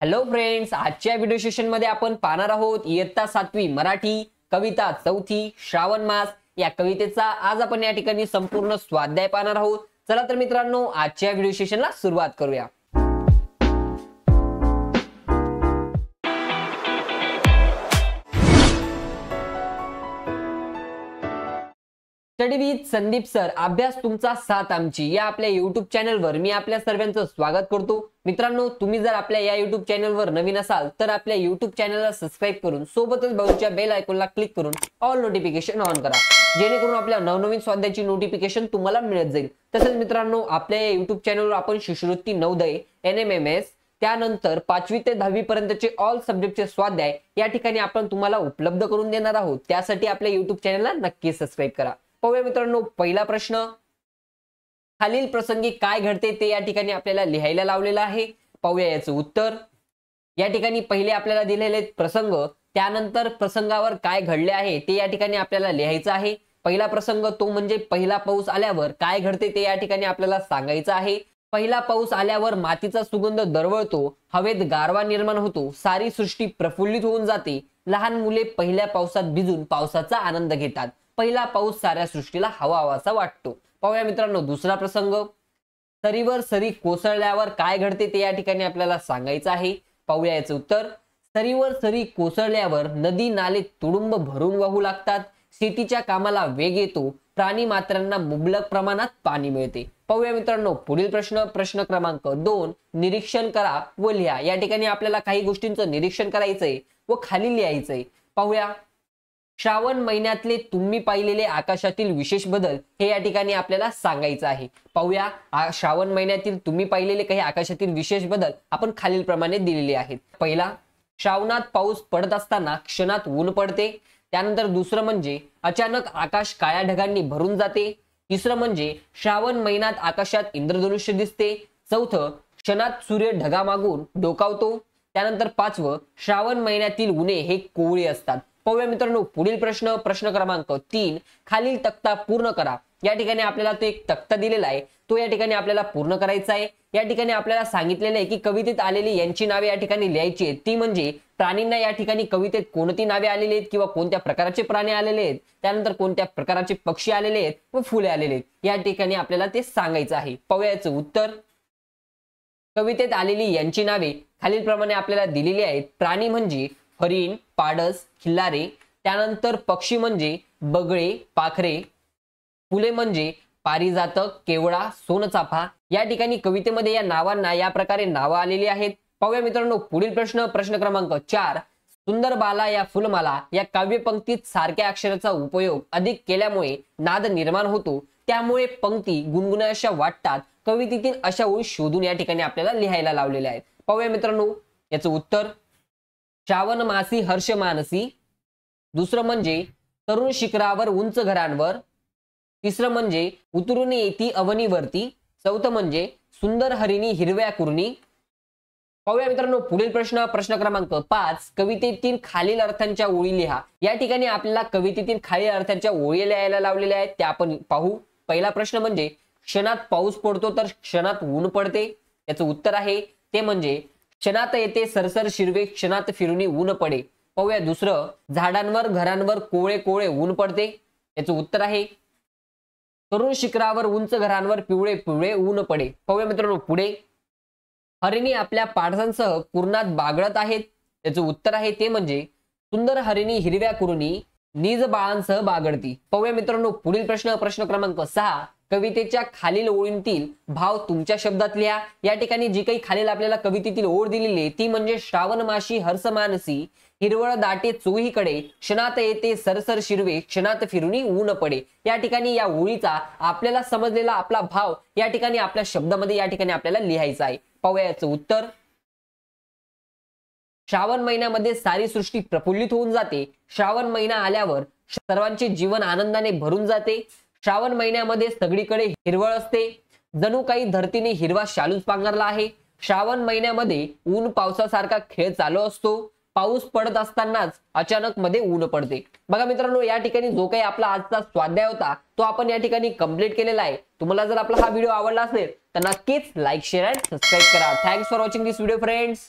Hello friends, आजच्या video session मध्ये आपण पाहणार आहोत इयत्ता 7वी मराठी कविता चौथी श्रावण मास या कवितेचा आज आपण या ठिकाणी संपूर्ण स्वाध्याय पाहणार आहोत। चला तर मित्रांनो, आजच्या व्हिडिओ सेशनला सुरुवात करूया। स्टडी विथ संदीप सर, अभ्यास तुमचा साथ आमची या आपल्या YouTube चॅनलवर मी आपल्या सर्वांचं स्वागत करतो। मित्रांनो, तुम्ही जर आपल्या या YouTube चॅनलवर नवीन असाल तर आपल्या YouTube चॅनलला सबस्क्राइब करून सोबतच बाजूच्या बेल आयकॉनला क्लिक करून ऑल नोटिफिकेशन ऑन करा, जेणेकरून आपल्या नवनवीन स्वाध्यायाची नोटिफिकेशन तुम्हाला मिळत जाईल। तसेच मित्रांनो, आपल्या या YouTube चॅनलवर आपण शिष्यवृत्ती नवोदय, NMMS त्यानंतर 5वी ते 10वी पर्यंतचे ऑल सब्जेक्टचे स्वाध्याय या ठिकाणी आपण तुम्हाला उपलब्ध करून देणार आहोत। त्यासाठी आपल्या YouTube चॅनलला नक्की सबस्क्राइब करा। पाहूया मित्रांनो, पहिला प्रश्न, खालील प्रसंगी काय घडते ते या ठिकाणी आपल्याला लिहायला लावलेलं आहे। पाहूया याचं उत्तर। या ठिकाणी पहिले आपल्याला दिलेले प्रसंग, त्यानंतर प्रसंगावर काय घडले आहे ते या ठिकाणी आपल्याला लिहायचं आहे। पहिला प्रसंग तो म्हणजे पहिला पाऊस आल्यावर काय घडते ते या ठिकाणी आपल्याला सांगायचं आहे। पहिला पाऊस आल्यावर मातीचा सुगंध दरवळतो, हवेत गारवा निर्माण होतो, सारी सृष्टी प्रफुल्लित होऊन जाते, लहान मुले पहिल्या पावसात भिजून पावसाचा आनंद घेतात, पहिला पाऊस साऱ्या सृष्टीला हवाहवासा वाटतो। पाहूया मित्रांनो दुसरा प्रसंग, सरीवर सरी कोसळल्यावर काय घडते ते या ठिकाणी आपल्याला सांगायचं आहे। पाहूया याचं उत्तर। सरीवर सरी कोसळल्यावर नदी नाले तुडुंब भरून वाहू लागतात, शेतीच्या कामाला वेग येतो, प्राणी मात्रांना मुबलक प्रमाणात पाणी मिळते। पाहूया मित्रांनो पुढील प्रश्न, प्रश्न क्रमांक 2, निरीक्षण करा व लिहा। या ठिकाणी आपल्याला काही गोष्टींचं निरीक्षण करायचंय व खाली लिहायचंय। पाहूया, श्रावण महिन्यातले तुम्ही पाहिलेले आकाशातील विशेष बदल हे या ठिकाणी आपल्याला सांगायचं आहे। पाहूया, श्रावण महिन्यातील तुम्ही पाहिलेले काही आकाशातील विशेष बदल आपण खालील प्रमाणे दिलेले आहेत। पहिला, श्रावणात पाऊस पडत असताना क्षणात ऊन पडते। त्यानंतर दुसरं म्हणजे अचानक आकाश काळ्या ढगांनी भरून जाते। तिसरं म्हणजे श्रावण महिन्यात आकाशात इंद्रधनुष्य दिसते। चौथं, क्षणात सूर्य ढगामागून डोकावतो। त्यानंतर पाचवं, श्रावण महिन्यातील उन्हे हे कोवळी असतात। पाहूया मित्रांनो पुढील प्रश्न, प्रश्न क्रमांक 3, खालील तक्ता पूर्ण करा। या ठिकाणी आपल्याला तो एक तक्ता दिलेला आहे, तो या ठिकाणी आपल्याला पूर्ण करायचा आहे। या ठिकाणी आपल्याला सांगितलेलं आहे की कवितेत आलेली यांची नावे या ठिकाणी लिहायची आहेत। ती म्हणजे प्राणींना या ठिकाणी कवितेत कोणती नावे आलेली आहेत किंवा कोणत्या प्रकारचे प्राणी आलेले आहेत, त्यानंतर कोणत्या प्रकारचे पक्षी आलेले आहेत व फुले आलेले आहेत, या ठिकाणी आपल्याला ते सांगायचं आहे। पाहूया याचं उत्तर। कवितेत आलेली यांची नावे खालील प्रमाणे आपल्याला दिलेली आहेत। प्राणी म्हणजे हरिण, पाडस, खिल्लारे, त्यानंतर पक्षी म्हणजे बगळे, पाखरे, फुले म्हणजे पारिजातक, केवडा, सोनचाफा। या ठिकाणी कवितेमध्ये या नावांना या प्रकारे नावं आलेली आहेत। पाहूया मित्रांनो पुढील प्रश्न, प्रश्न क्रमांक 4, सुंदर बाला या फुलमाला या काव्यपंक्तीत सारख्या अक्षराचा उपयोग अधिक केल्यामुळे नाद निर्माण होतो, त्यामुळे पंक्ती गुणगुणाव्याशा वाटतात। कवितेतील अशा ओळी शोधून या ठिकाणी आपल्याला लिहायला लावलेल्या आहेत। पाहूया मित्रांनो याचं उत्तर। श्रावण मासी हर्ष मानसी, दुसरं म्हणजे तरुण शिखरावर उंच घरांवर, तिसरं म्हणजे उतरून येती अवनीवरती, चौथं म्हणजे सुंदर हरिणी हिरव्या कुरणी। पाहूया मित्रांनो पुढील प्रश्न, प्रश्न क्रमांक 5, कवितेतील खालील अर्थांच्या ओळी लिहा। या ठिकाणी आपल्याला कवितेतील खालील अर्थांच्या ओळी लिहायला लावलेल्या आहेत, त्या आपण पाहू। पहिला प्रश्न म्हणजे क्षणात पाऊस पडतो तर क्षणात ऊन पडते, याचं उत्तर आहे ते म्हणजे क्षणात येते सरसर शिरवे, क्षणात फिरुनी ऊन पडे। पाहूया दुसरं, झाडांवर घरांवर कोळे कोळे ऊन पडते, याचं उत्तर आहे तरुण शिखरावर उंच घरांवर पिवळे पिवळे ऊन पडे। पाहूया मित्रांनो पुढे, हरिणी आपल्या पाडसांसह कुरणात बागडत आहेत, याचं उत्तर आहे ते म्हणजे सुंदर हरिणी हिरव्या कुरणी निज बाळांसह बागडती। पाहूया मित्रांनो पुढील प्रश्न, प्रश्न क्रमांक 6, कवितेच्या खालील ओळींतील भाव तुमच्या शब्दात लिहा। या ठिकाणी जी काही खालील आपल्याला कवितेतील ओळ दिलेली आहे ती म्हणजे श्रावण माशी हर्ष मानसी, हिरवळ दाटे चोहीकडे, क्षणात येते सरसर शिरवे, क्षणात फिरुनी ऊन पडे। या ठिकाणी या ओळीचा आपल्याला समजलेला आपला भाव या ठिकाणी आपल्या शब्दामध्ये या ठिकाणी आपल्याला लिहायचा आहे। पाहूया याचं उत्तर। श्रावण महिन्यामध्ये सारी सृष्टी प्रफुल्लित होऊन जाते, श्रावण महिना आल्यावर सर्वांचे जीवन आनंदाने भरून जाते, श्रावण महिन्यामध्ये सगळीकडे हिरवळ असते, जणू काही धरतीने हिरवा शालूच पांघरला आहे, श्रावण महिन्यामध्ये ऊन पावसासारखा खेळ चालू असतो, पाऊस पडत असतानाच अचानक मध्ये ऊन पडते। बघा मित्रांनो, या ठिकाणी जो काही आपला आजचा स्वाध्याय होता तो आपण या ठिकाणी कंप्लीट केलेला आहे। तुम्हाला जर आपला हा व्हिडिओ आवडला असेल तर नक्कीच लाईक, शेअर आणि सबस्क्राइब करा। Thanks for watching this video friends.